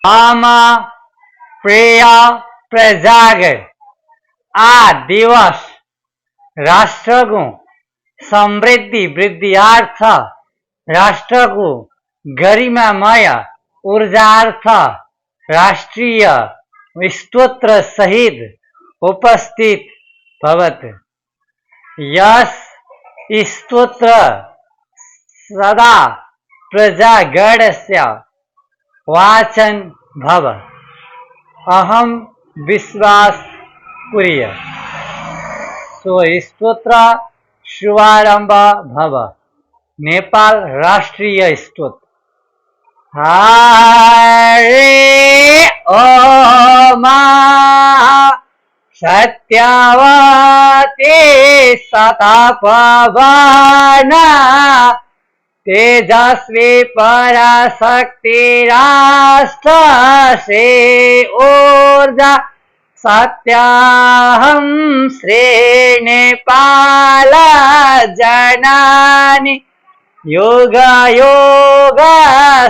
આમાં પ્રિય પ્રજાગર આ દિવસ રાષ્ટ્રકુ સમૃદ્ધિ વૃદ્ધિયાર્થ રાષ્ટ્રકુ गरिमामय ऊर्जार्थ राष्ट्रीय स्तोत्र सहित उपस्थित भवत। यस स्तोत्र सदा प्रजागणस्य वाचन भव अहम विश्वास कुर्य। सो स्तोत्र शुभारंभ भव। नेपाल राष्ट्रीय स्तोत्र। हरे ओम सत्यवती सतपवन तेजस्वी पराशक्ति राष्ट्र से ऊर्जा सत्यहं श्री नेपाल जननी योग योग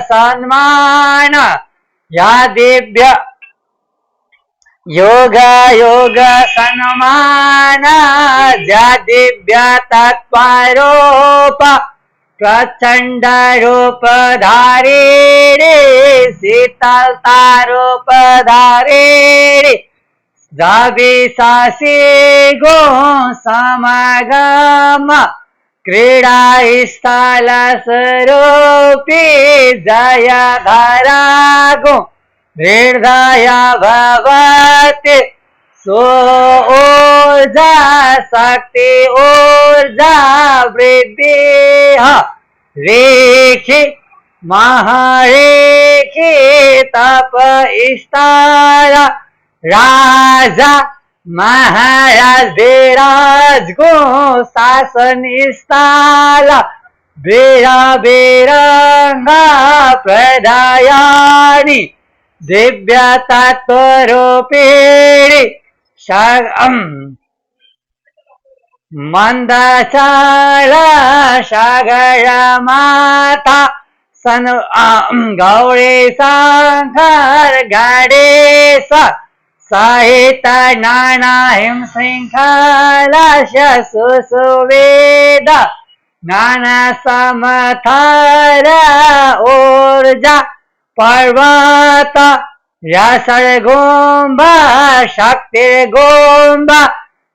सन्मान या दिव्य योग योग सन्मान या दिव्य तत्वरूप प्रचंड रूप धारी रे शीतलता रूप धारी रे जावी सासी गो समागम क्रीडा स्थल स्वरूपी जय धरा गो हृदय भवति सो ऊर्जा शक्ति ऊर्जा वृद्धि रेखी महारेखी तप स्थल राजा महाराज धीराज को शासन स्थल वीरा वीरंगा प्रदायानी दिव्य तत्वरूपिणी मंदशाला सागर माता सन गौरी शंकर गणेश सहित नाना हिम श्रृंखला सुसुवेद नाना समथर ऊर्जा पर्वत यसर गोम्बा शक्ति गोम्बा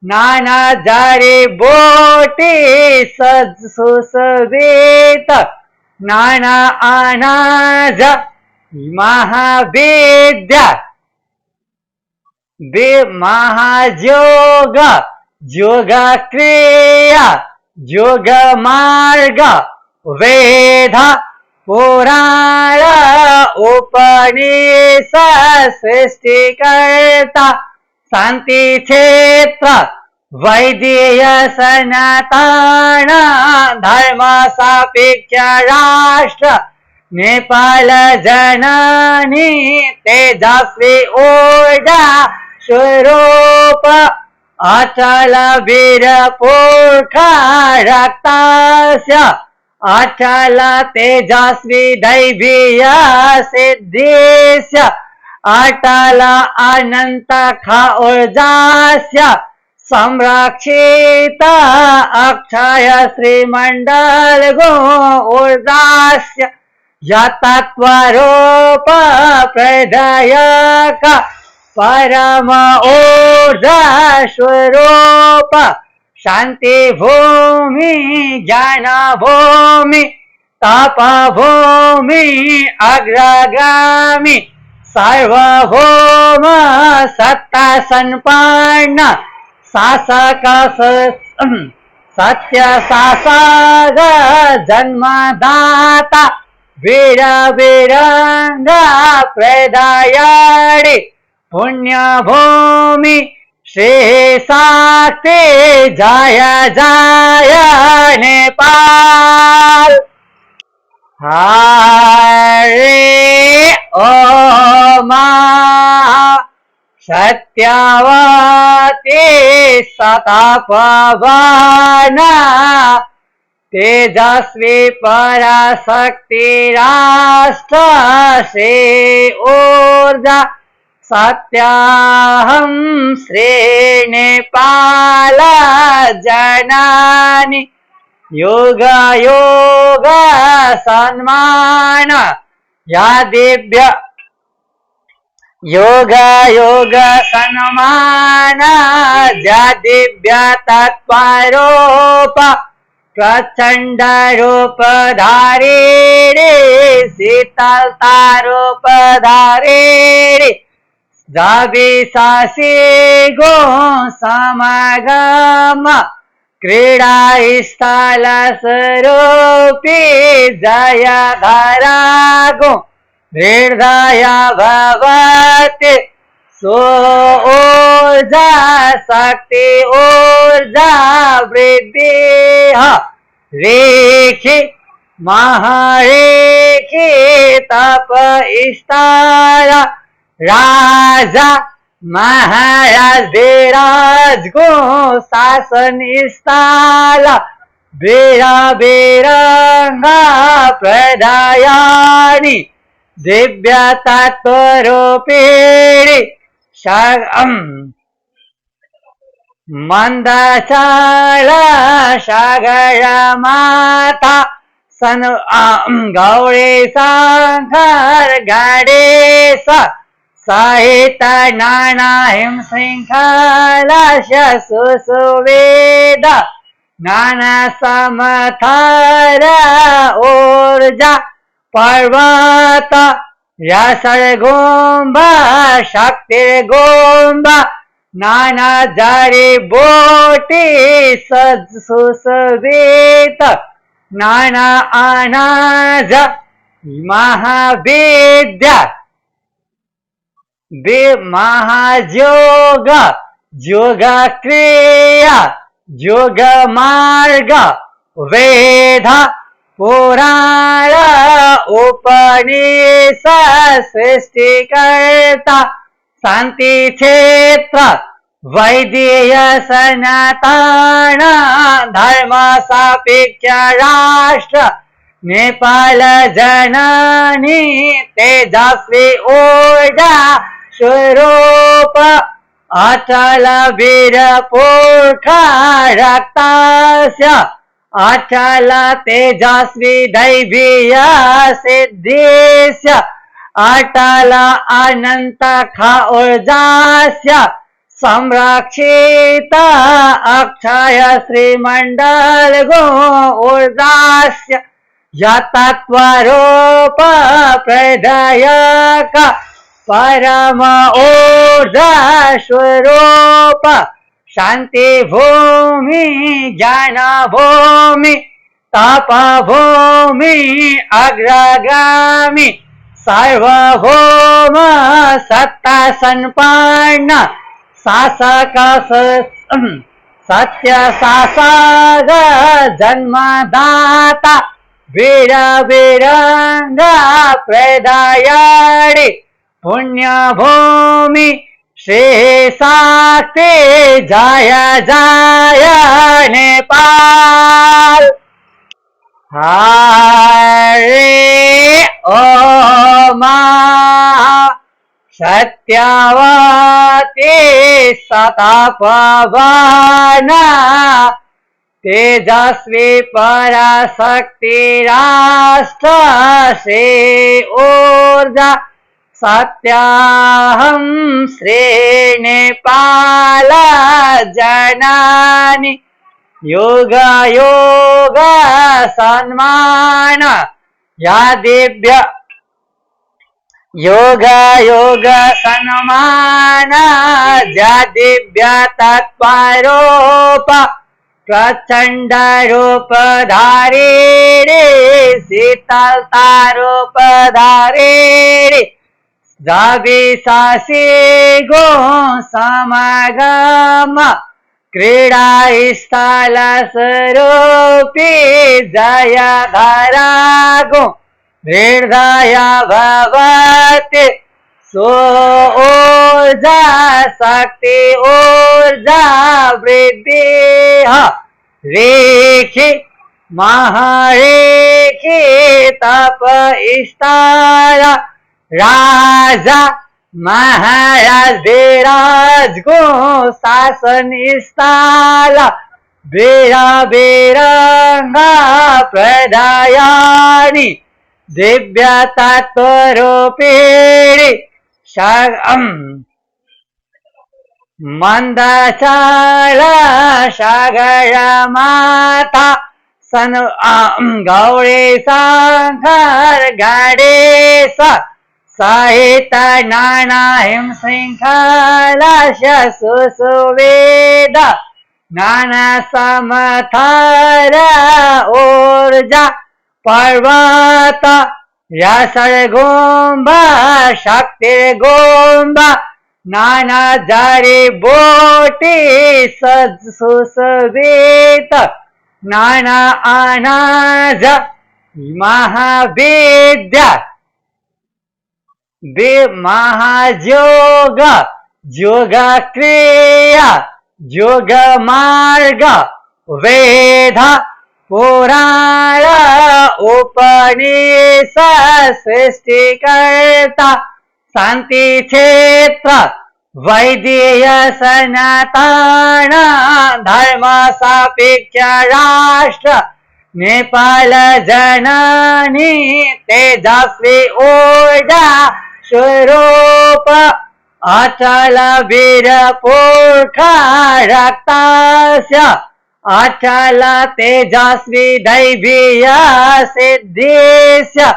नाना जड़ी बूटी सुसुवेद नाना अनाज महाविद्या महायोग योग क्रिया योग मार्ग वेद पुराण उपनिषद सृष्टिकर्ता शांति क्षेत्र वैद्य सनातन धर्म सापेक्ष राष्ट्र नेपाल जननी तेजस्वी ऊर्जा स्वरूप अचल वीर पुरखा रक्तस्य अचल तेजस्वी दैवीय सिद्धिस्य अटल अनंत ऊर्जास्य संरक्षित अक्षय श्रीमंडल गो ऊर्जास्य यतत्वरूप प्रदायक परम ऊर्जा स्वरूप शांति भूमि ज्ञान भूमि तप भूमि अग्रगामी सार्वभौम सत्ता संपन्न शासक सत्य शासक जन्मदाता वीर वीरंगा प्रदायणी पुण्य भूमि श्री शक्ति जय जय नेपाल। हरे ओम सत्यवती सतपवन तेजस्वी पराशक्ति राष्ट्र से ऊर्जा सत्याहं श्रीनिपाल जनानि योग योग सन्मान या दिव्य योग योग सन्मान या दिव्य तत्परूप प्रचंड रूप धारिणी शीतलता रूप धारिणी जाविसासी गो समागम क्रीडा स्थल स्वरूपी जय धरा गो हृदय भवति सो ऊर्जा शक्ति ऊर्जा वृद्धि रेखी महारेखी तप स्थल राजा महाराज विराज गो शासन स्थल वीरा वीरांगा प्रदायानि दिव्य तत्वरूपिणी मंदशाला सागर माता सन गौरी शंकर गणेश सहित नाना हिम श्रृंखला सुवेद नाना समथर ऊर्जा पर्वत रसर गोम्बा शक्ति गोम्बा नाना जड़ी बूटी सुसवेद नाना अनाज महाविद्या महायोग योग क्रिया योग मार्ग वेद पुराण उपनिषद सृष्टिकर्ता शांति क्षेत्र वैद्य सनातन धर्म सापेक्ष राष्ट्र नेपाल जननी तेजस्वी ऊर्जा स्वरूप अचल वीर पुरखा रक्तस्य अचल तेजस्वी दैवीय सिद्धिस्य अटल अनंत ऊर्जास्य संरक्षित अक्षय श्रीमंडल गो ऊर्जास्य यतत्वरूप प्रदायक परम ऊर्जा स्वरूप शांति भूमि ज्ञान भूमि तप भूमि अग्रगामी सार्वभौम सत्ता संपन्न शासक सत्य शासक जन्मदाता वीर वीरांगा प्रदायणी पुण्य भूमि श्री शक्ति जय जय नेपाल हरे ओम सत्यवती सतपवन तेजस्वी पराशक्ति राष्ट्र श्री ऊर्जा सत्याहं श्रीनिपाल जनानि योग योग सन्मान या दिव्य योग योग सन्मान या दिव्य तत्परूप प्रचंड रूप धारिणी शीतलता रूप धारिणी जाविसासी गो समागम क्रीडा स्थल स्वरूपी जय धरा गो हृदय भवति सो ऊर्जा शक्ति ऊर्जा वृद्धि रेखी महारेखी तप स्थल राजा महाराज विराज गो शासन स्थाल वीरा वीरांगा प्रदायानि दिव्य तत्वरूपिणी मंदशाला सागर माता सन गौरी शंकर गणेश सहित नाना हिम श्रृंखला सुसुवेद नाना समथर ऊर्जा पर्वत यसर गोम्बा शक्ति गोम्बा नाना जड़ी बोटी सुसुवेद नाना अनाज महाविद्या महायोग योग क्रिया योग मार्ग वेद पुराण उपनिषद सृष्टिकर्ता शांति क्षेत्र वैद्य सनातन धर्म सापेक्ष राष्ट्र नेपाल जननी तेजस्वी ऊर्जा स्वरूप अचल वीर पुरखा रक्तास्य अचल तेजस्वी दैवीय सिद्धेस्य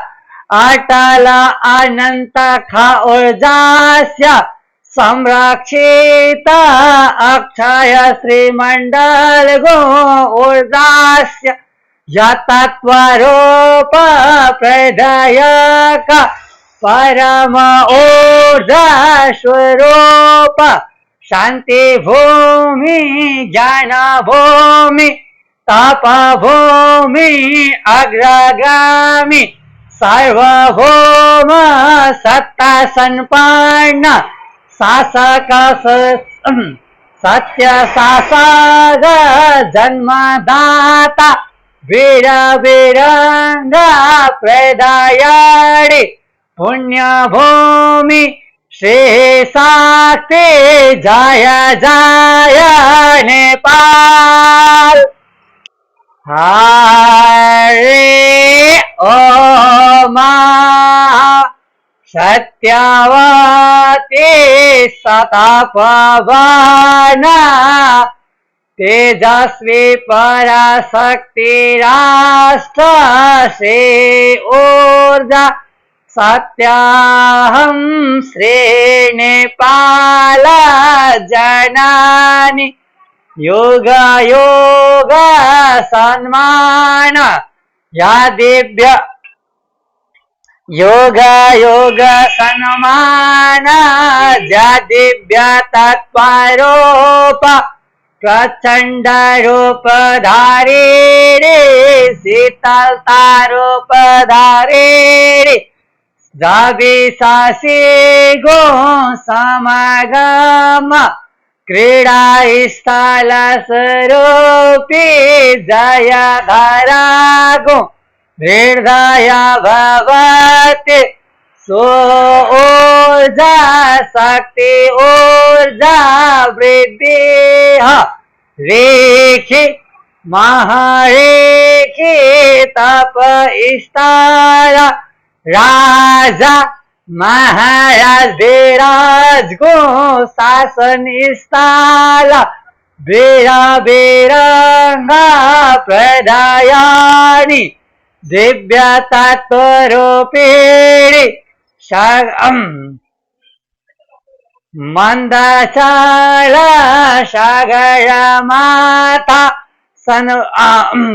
अटल अनंत ऊर्जास्य संरक्षित अक्षय श्रीमंडल गो ऊर्जास्य यतत्वरूप प्रदायक परम ऊर्जा स्वरूप शांति भूमि ज्ञान भूमि तप भूमि अग्रगामी सार्वभौम सत्ता संपन्न शासक सत्य शासक जन्मदाता वीर वीरांगा प्रदायणी पुण्य भूमि श्री शक्ति जय जय नेपाल। हरे ओम सत्यवती सतपवन तेजस्वी पराशक्ति राष्ट्र श्री ऊर्जा सत्याहं श्री नेपाल जननी योग योग सन्मान या दिव्य योग योग सन्मान या दिव्य तत्वरूप प्रचंड रूप धारिणी शीतलता रूप धारिणी रविशासी गो समागम क्रीड़ा स्थल स्वरूपी जय धरा गो हृदय भवति सो ऊर्जा शक्ति ऊर्जा वृद्धि रेखी महारेखी तप स्तर राजा महाराज विराज गो शासन स्थल वीरा वीरांगा प्रदायानि दिव्य तत्वरूपिणी मंदशाला सागर माता सन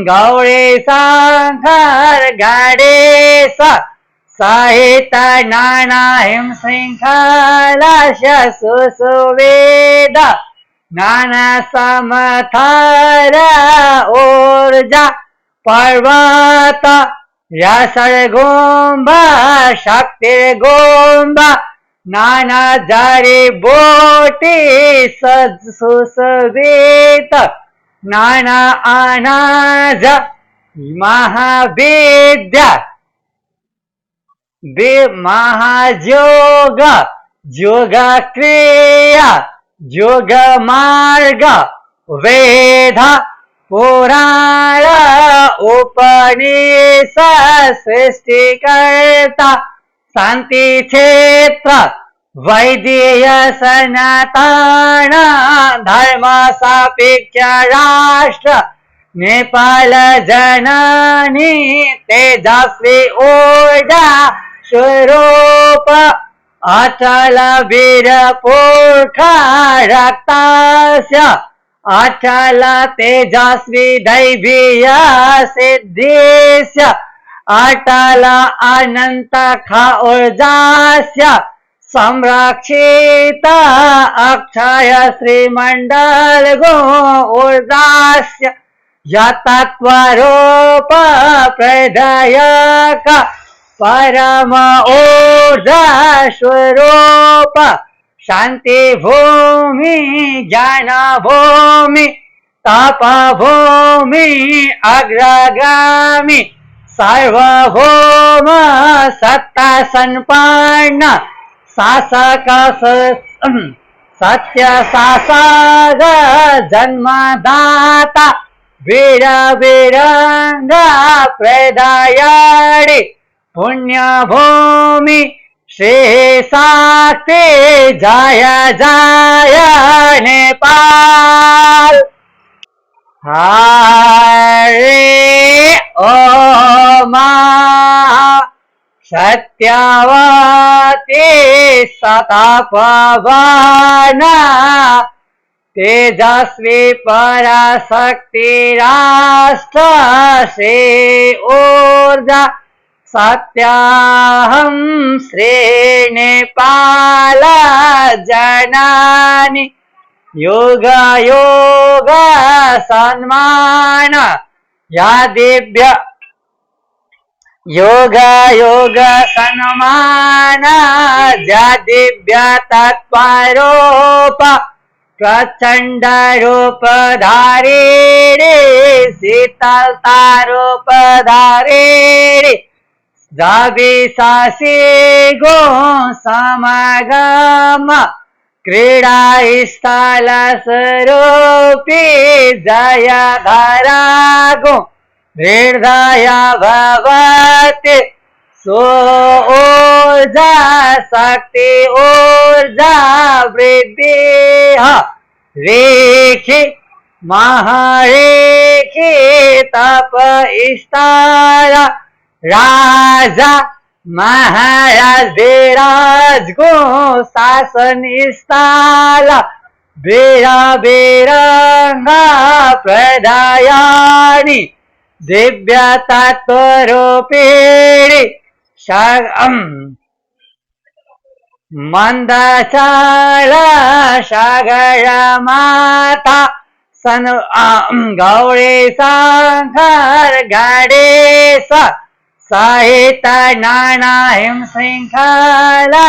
गौरी शंकर गणेश सहित नाना हिम श्रृंखला सुसुवेद नाना समथर ऊर्जा पर्वत यसर गोम्बा शक्ति गोम्बा नाना जड़ी बोटी सुसुवेद नाना अनाज महाविद्या महायोग योग क्रिया योग मार्ग वेद पुराण उपनिषद सृष्टिकर्ता शांति क्षेत्र वैद्य सनातन धर्म सापेक्ष राष्ट्र नेपाल जननी तेजस्वी ऊर्जा स्वरूप अचल वीर पुरुषा रक्तस्य अचल तेजस्वी दैवीय सिद्धिस्य अटल अनंत ऊर्जास्य संरक्षित अक्षय श्रीमंडल गो ऊर्जास्य यतत्वरूप प्रदायक परम ऊर्जा स्वरूप शांति भूमि ज्ञान भूमि तप भूमि अग्रगामी सार्वभौम सत्ता संपन्न शासक सत्य शासक जन्मदाता वीर वीरंग प्रदायणी पुण्य भूमि श्री शक्ति जय जय नेपाल हरे ओम सत्यवती सतपवन तेजस्वी पराशक्ति राष्ट्र श्री ऊर्जा सत्यहं श्री नेपाल जननी योग योग सन्मान या दिव्य योग योग सन्मान या दिव्य तत्वरूप प्रचंड रूप धारिणी शीतलता रूप धारिणी जाविशासी गो समागम क्रीडा स्थल स्वरूपी जय धरा गो हृदय भवति सो ऊर्जा शक्ति ऊर्जा वृद्धि रेखी महारेखी तप स्तर राजा महाराज विराज गो शासन स्थल वीर वीरंग प्रदायनी दिव्य तत्वरूपिणी मंदचाल सागर माता सन गौरी शंकर गणेश सहित नाना हिम श्रृंखला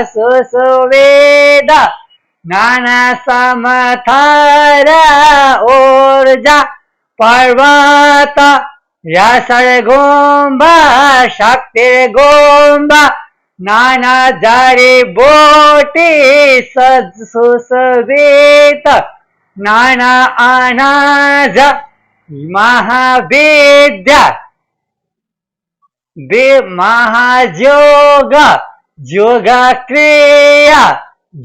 सुसुवेद नाना समथर ऊर्जा पर्वत यसर गोम्ब शक्तिर्गोम्ब नाना जड़ी बूटी सुसुवित नाना अनाज महाविद्या महायोग योग क्रिया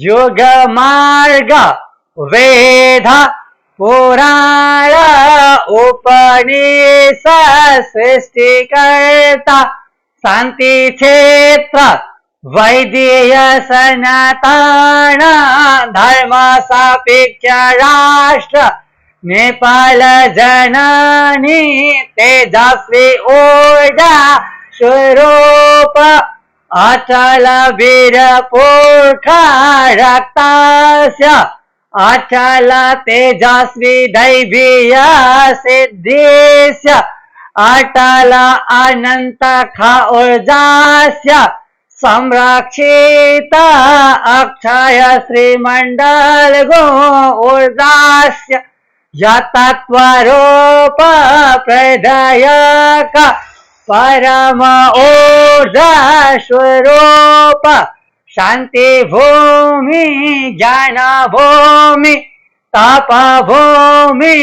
योग मार्ग वेद पुराण उपनिषद सृष्टिकर्ता शांति क्षेत्र वैद्य सनातन धर्म सापेक्ष राष्ट्र नेपाल जननी तेजस्वी ऊर्जा स्वरूप अचल वीर पुरुषा रक्तस्य अचल तेजस्वी दैवीय सिद्धिस्य अटल अनंत ऊर्जास्य संरक्षित अक्षय श्रीमंडल गो ऊर्जास्य यतत्वरूप प्रदायक परम ऊर्जा स्वरूप शांति भूमि ज्ञान भूमि तप भूमि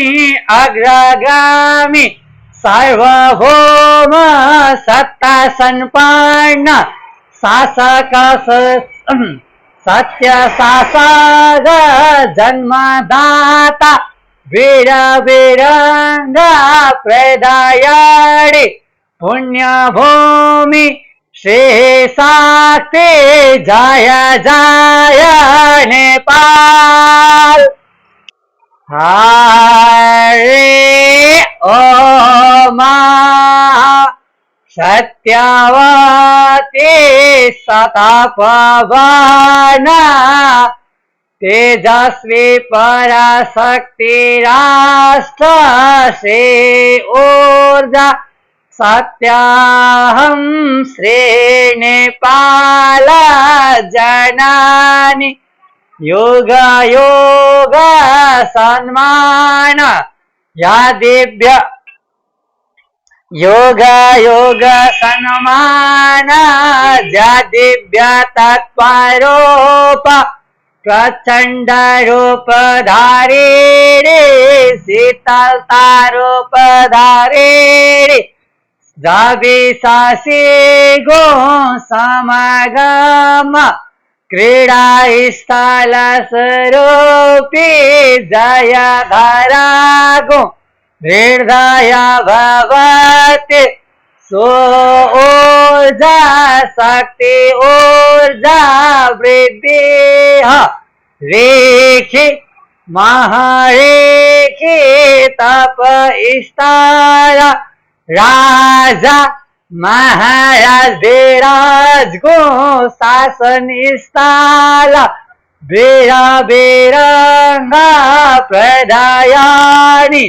अग्रगामी सार्वभौम सत्ता संपन्न शासक सत्य शासक जन्मदाता वीर वीरंग प्रदयाड़ी पुण्य भूमि श्री शक्ति जय जय नेपाल। हरे ओम सत्यवती सतपवन तेजस्वी पराशक्ति राष्ट्र श्री ऊर्जा सत्याहं श्री नेपाल जननी योग योग सन्मान या दिव्य योग योग सन्मान या दिव्य तत्वरूप प्रचंड रूप धारी रे शीतलता रूप धारी रे जाविशासी गो समागम क्रीडा स्थल स्वरूपी जय धरा गो हृदय भवति सो ऊर्जा शक्ति ऊर्जा वृद्धि रेखी महारेखी तप स्थल राजा महाराज विराज गो शासन स्थल वीर वीरंगा प्रदयानी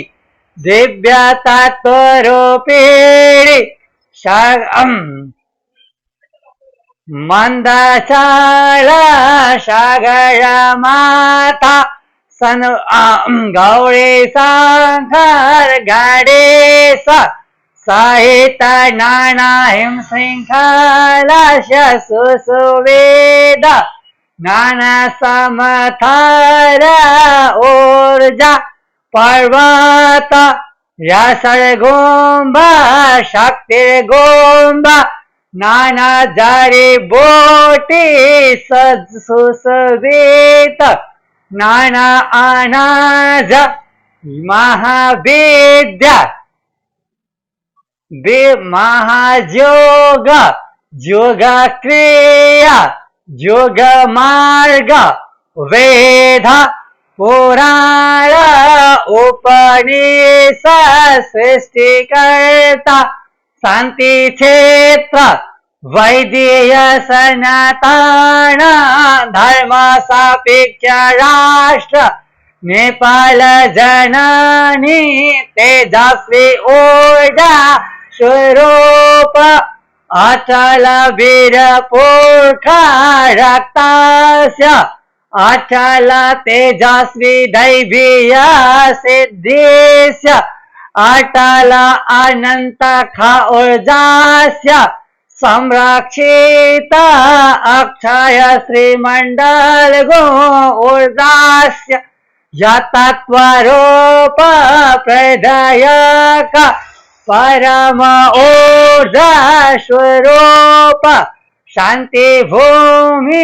दिव्य तत्व रूपिणी मंदशाला सागर माता सन गौरी शंकर गणेश सहित नाना हिम श्रृंखला सुसुवेद नाना समथर ऊर्जा पर्वत यसर गोम्ब शक्ति गोम्ब नाना जड़ी बूटी सुसुवेद नाना अनाज महाविद्या महायोग योग क्रिया योग मार्ग वेद पुराण उपनिषद सृष्टिकर्ता शांति क्षेत्र वैद्य सनातन धर्म सापेक्ष राष्ट्र नेपाल जननी तेजस्वी ऊर्जा स्वरूप अचल वीर पुरखा रक्तस्य अचल तेजस्वी दैवीय सिद्धिस्य अटल अनंत ऊर्जास्य संरक्षित अक्षय श्रीमंडल गो ऊर्जास्य यतत्वरूप प्रदायक परम ऊर्जा स्वरूप शांति भूमि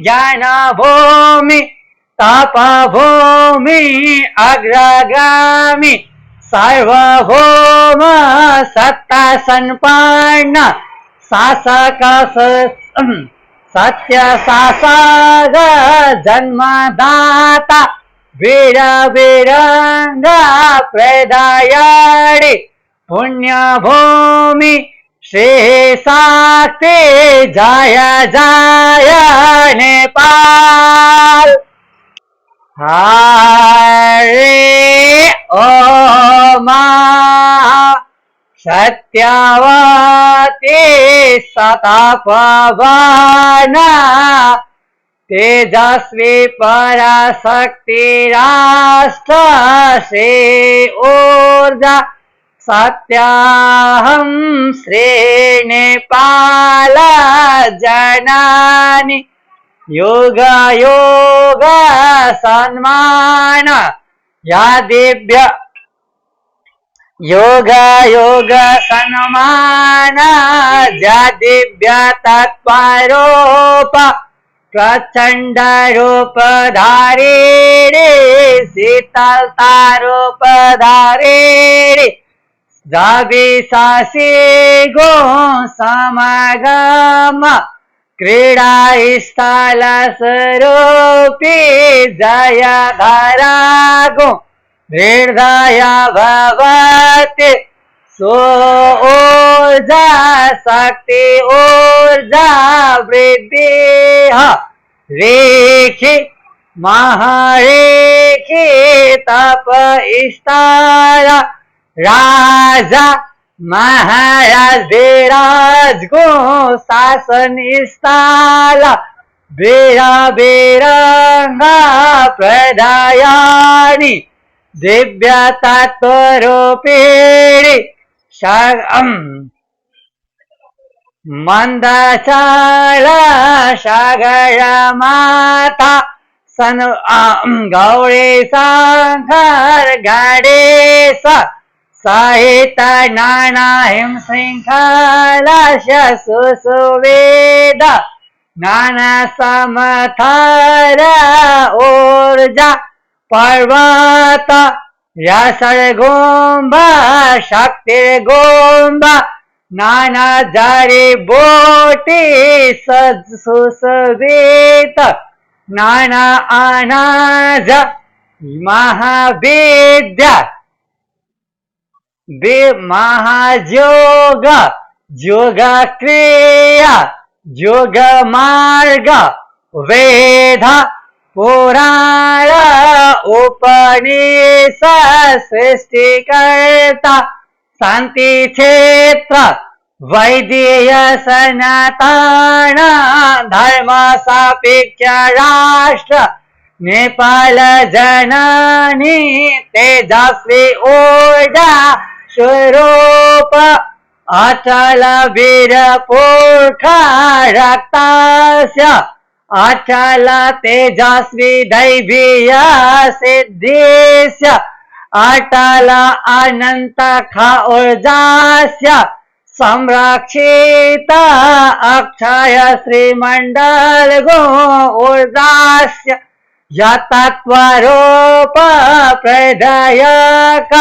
ज्ञान भूमि तप भूमि अग्रगामी सार्वभौम सत्ता संपन्न शासक सत्य शासक जन्मदाता वीर वीरंग प्रदयाड़ी पुण्य भूमि श्री शक्ति जय जय नेपाल। हरे ओम सत्यवती सतपवन तेजस्वी पराशक्ति राष्ट्र श्री ऊर्जा सत्याहं श्री नेपाल जननी योग योग सन्मान यादिभ्य योग योग सन्मान यादिभ्य तत्त्वरूप प्रचंड रूप धारी रे शीतलता रूप धारी रे जाविसासी गो समागम क्रीडा स्थल स्वरूपी जय धरा गो हृदय भवति सो ऊर्जा शक्ति ऊर्जा वृद्धि रेखी महारेखी तप स्थल राजा महाराज विराज गो शासन स्थल वीरा वीरांगा प्रदयानी दिव्य तत्वरूपिणी मंदशाला सागर माता सन गौरी शंकर गणेश सहित नाना हिम श्रृंखला सुसुवेद नाना समथर ऊर्जा पर्वत रसर गोम्बा शक्ति गोम्बा नाना जड़ी बूटी सुसुवेद नाना अनाज महाविद्या महायोग योग क्रिया योग मार्ग वेद पुराण उपनिषद सृष्टिकर्ता शांति क्षेत्र वैद्य सनातन धर्म सापेक्ष राष्ट्र नेपाल जननी तेजस्वी ऊर्जा स्वरूप अचल वीर पुरुषा रक्तस्य अचल तेजस्वी दैवीय सिद्धिस्य अटल अनंत ऊर्जास्य संरक्षित अक्षय श्रीमंडल गो ऊर्जास्य यतत्वरूप प्रदायक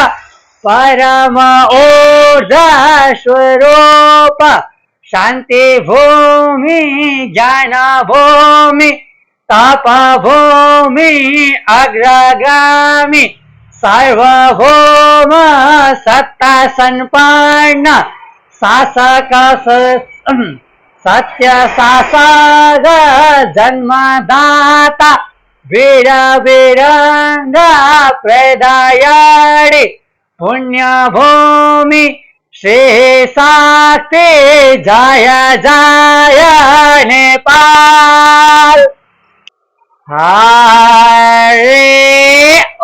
परम ऊर्जा स्वरूप शांति भूमि ज्ञान भूमि तप भूमि अग्रगामी सार्वभौम सत्ता संपन्न शासक सत्य शासक जन्मदाता वीर वीरांगा प्रदायणी पुण्य भूमि श्री शक्ति जय जय नेपाल हरे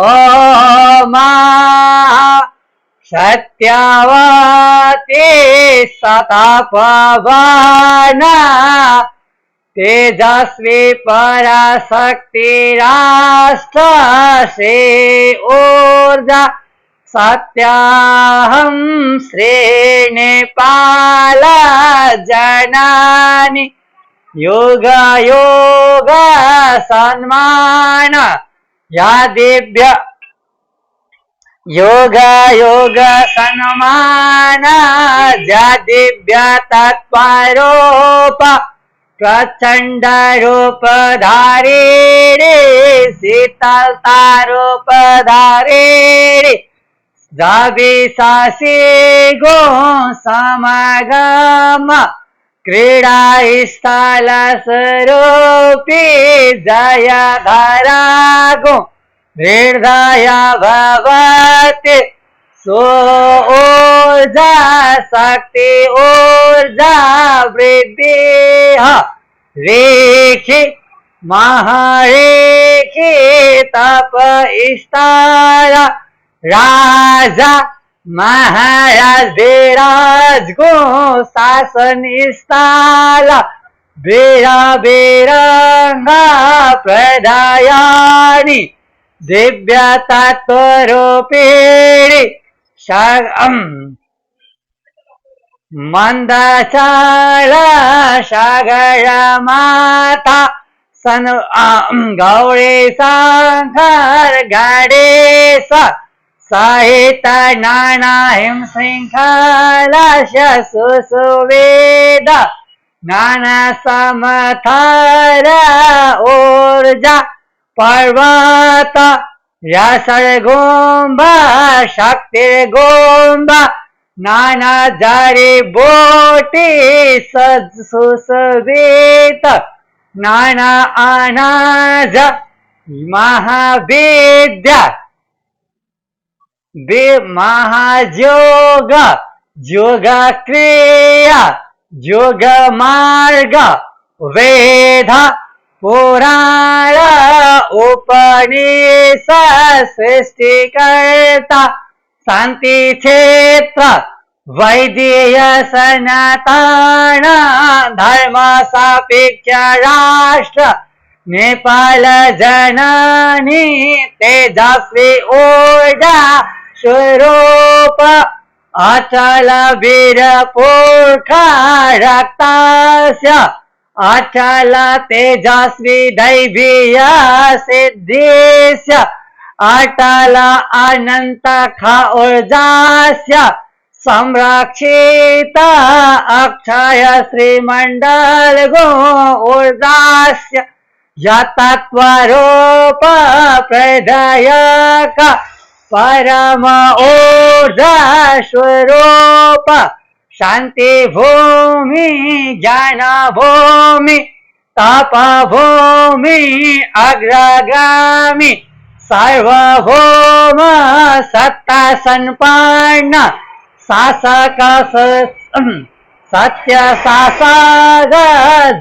ओम सत्यवती सतपवन तेजस्वी पराशक्ति राष्ट्र श्री ऊर्जा सत्याहं श्री नेपाल जननी योग योग सन्मान यादिभ्य योग योग सन्मान यादिभ्य तत्त्वरूप प्रचंड रूप धारी रे शीतलता रूप धारी रे जाविसासी गो समागम क्रीडा स्थल स्वरूपी जय धरा गो हृदय भवति सो ऊर्जा शक्ति ऊर्जा वृद्धि रेखी महारेखी तप स्थल राजा महाराज विराज गो शासन स्थल वीरविरङ्गा प्रदायानि दिव्यतत्त्वरूपिणि मन्दशाला सागरमाता सन गौरी शङ्कर गणेश सहित नाना हिंशृङ्खलास्य सुसुवेद नाना समथर ऊर्जा पर्वत यसर्गोम्ब शक्तिर्गोम्ब नाना जड़ी बूटी सुसुवित नाना अनाज महाविद्या महायोग योग क्रिया योग मार्ग वेद पुराण उपनिषद सृष्टिकर्ता शांति क्षेत्र वैद्य सनातन धर्म सापेक्ष राष्ट्र नेपाल जननी तेजस्वी ऊर्जा स्वरूप अचल वीर पुरखा रक्तास्य अचल तेजस्वी दैवीय सिद्धिस्य अटल अनंत ऊर्जास्य संरक्षित अक्षय श्रीमंडल गो ऊर्जास्य यतत्वरूप प्रदायक परम ऊर्जा स्वरूप शांति भूमि ज्ञान भूमि तप भूमि अग्रगामी सार्वभौम सत्ता संपन्न शासक सत्य शासक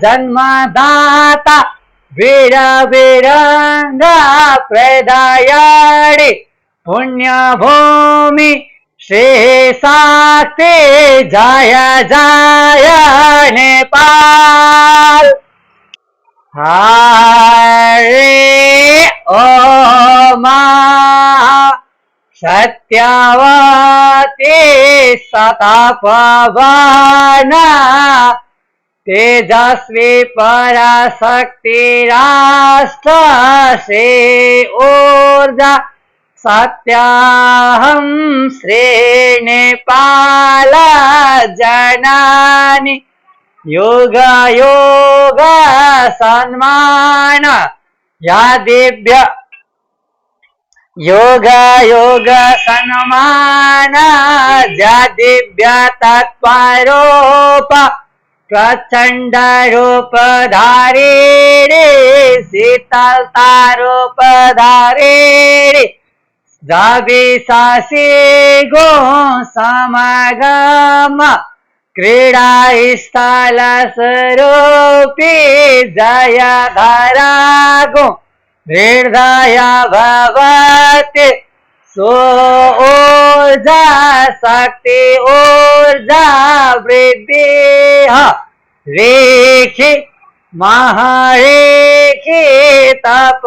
जन्मदाता वीर वीरंगा प्रदायणी पुण्य भूमि श्री शक्ति जय जय नेपाल। हरे ओम सत्यवती सतपवन तेजस्वी पराशक्ति राष्ट्र श्री ऊर्जा सत्यहं श्री नेपाल जननी योग योग सन्मान या दिव्य योग योग सन्मान या दिव्य तत्वरूप प्रचंड रूप धारिणी शीतलता रूप धारिणी जाविशासी गो समागम क्रीड़ा स्थल स्वरूपी जय धरा गो हृदय भगवती सो ऊर्जा शक्ति ऊर्जा वृद्धि रेखी महारेखी तप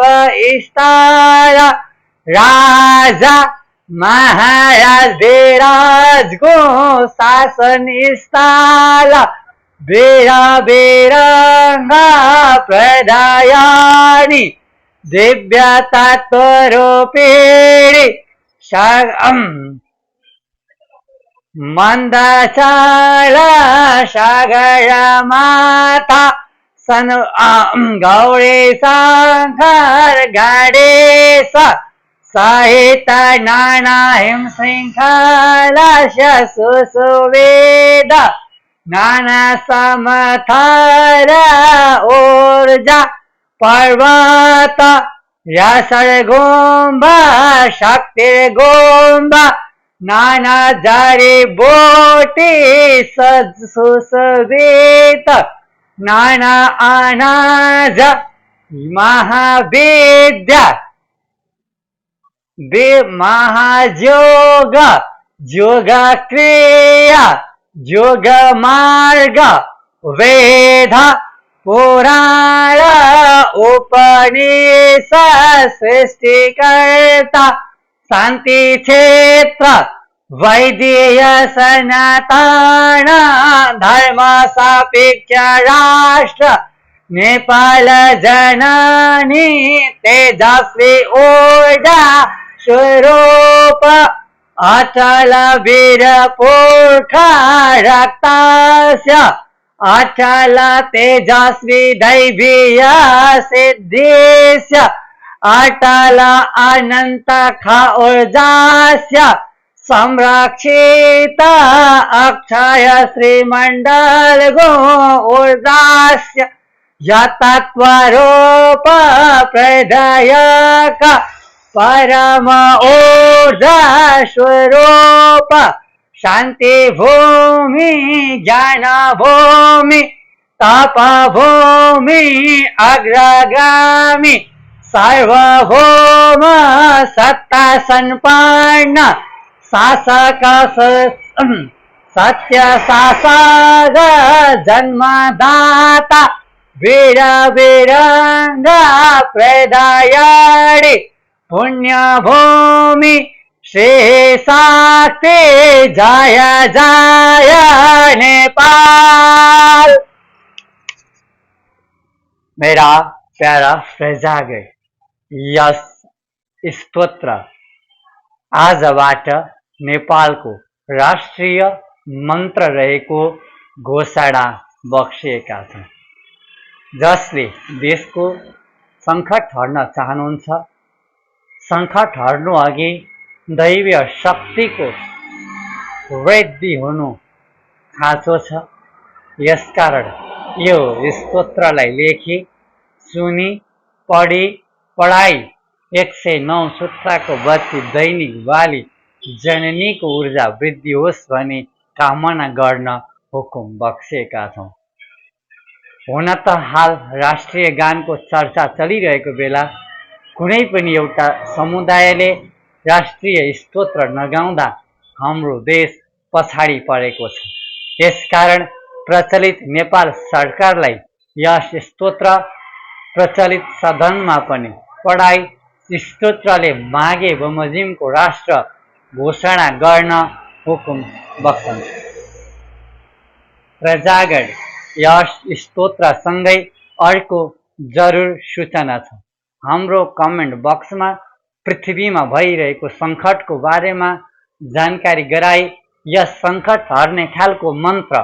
स्थल राजा महाराज विराज गो शासन स्थल वीर वीरंगा प्रदायनी दिव्य तत्त्वरूपिणी मंदशाला सागर माता सन गौरी शंकर गणेश सहित नाना हिंशृङ्खलास्य सुसुवेद नाना समथर ऊर्जा पर्वत यसर्गोम्ब शक्तिर्गोम्ब नाना जड़ी बूटी सुसुवित नाना अनाज महाविद्या महायोग योग क्रिया योग मार्ग वेद पुराण उपनिषद सृष्टिकर्ता शांति क्षेत्र वैदिक सनातन धर्म सापेक्ष राष्ट्र नेपाल जननी तेजस्वी ऊर्जा स्वरूप अचल वीर पुरुषा रक्तस्य अचल तेजस्वी दैवीय सिद्धिस्य अटल अनंत ऊर्जास्य संरक्षित अक्षय श्रीमंडल गो ऊर्जास्य यतत्वरूप प्रदायक परम ऊर्जा स्वरूप शांति भूमि ज्ञान भूमि तप भूमि अग्रगामी सार्वभौम सत्ता संपन्न शासक सत्य शासक जन्मदाता वीर वीरंग प्रदायणी पुण्य भूमि श्री शक्ति जय जय नेपाल। मेरा प्यारा प्रजागण, यस स्तोत्र आजबाट नेपालको राष्ट्रिय मन्त्र रहेको घोषणा बक्सिएका छन्। जसले देशको सङ्कट हर्न चाहनुहुन्छ, सङ्कट हर्नु अघि दैवीय शक्तिको वृद्धि हुनु खाँचो छ। यसकारण यो स्तोत्रलाई लेखी सुनी पढी पढाई 109 सूत्रको बत्ती दैनिक बाली जननीको ऊर्जा वृद्धि होस् भनी कामना गर्न हुकुम बक्सेका छौँ। हुन त हाल राष्ट्रिय गानको चर्चा चलिरहेको बेला कुनै पनि एउटा समुदायले राष्ट्रिय स्तोत्र नगाउँदा हाम्रो देश पछाडि परेको छ। यसकारण प्रचलित नेपाल सरकारलाई यस स्तोत्र प्रचलित सदनमा पनि पढाई स्तोत्रले मागे बमोजिमको राष्ट्र घोषणा गर्न हुकुम बक्सन्छ। प्रजागण, यस स्तोत्रसँगै अर्को जरुर सूचना छ। हाम्रो कमेन्ट बक्समा पृथ्वीमा भइरहेको सङ्कटको बारेमा जानकारी गराई यस सङ्कट हर्ने खालको मन्त्र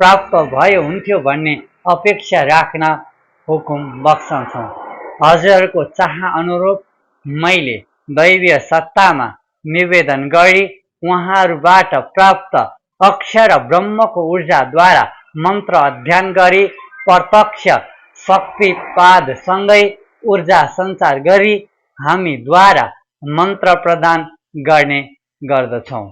प्राप्त भयो हुन्थ्यो भन्ने अपेक्षा राख्न हुकुम बक्सन्छौँ। हजुरहरूको चाह अनुरूप मैले दैवीय सत्तामा निवेदन गरी उहाँहरूबाट प्राप्त अक्षर ब्रह्मको ऊर्जाद्वारा मन्त्र अध्ययन गरी प्रत्यक्ष शक्तिपादसँगै ऊर्जा सञ्चार गरी हामीद्वारा मन्त्र प्रदान गर्ने गर्दछौँ।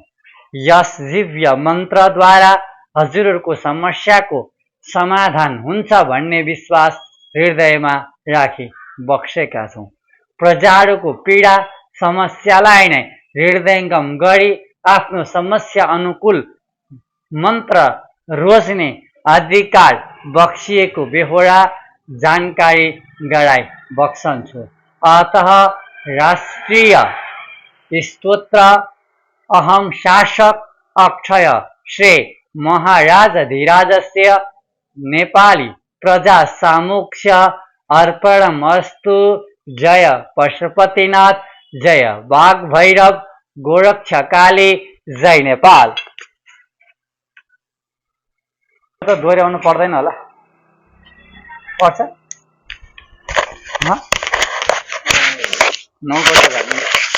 यस दिव्य मन्त्रद्वारा हजुरहरूको समस्याको समाधान हुन्छ भन्ने विश्वास हृदयमा राखी बक्सेका छौँ। प्रजाहरूको पीडा समस्यालाई नै हृदयङ्गम गरी आफ्नो समस्या अनुकूल मन्त्र रोज्ने अधिकार बक्सिएको बेहोरा जानकारी गराई बक्सन्छु। अतः राष्ट्रिय स्तोत्र अहम शासक अक्षय श्री महाराजाधिराजस्य नेपाली प्रजा सामुक्ष अर्पणमस्तु। जय पशुपतिनाथ, जय बाघ भैरव, गोरक्षा काली, जय नेपाल। तो दोहोऱ्याउनु पर्दैन होला, पर्छ? 9 वर्ष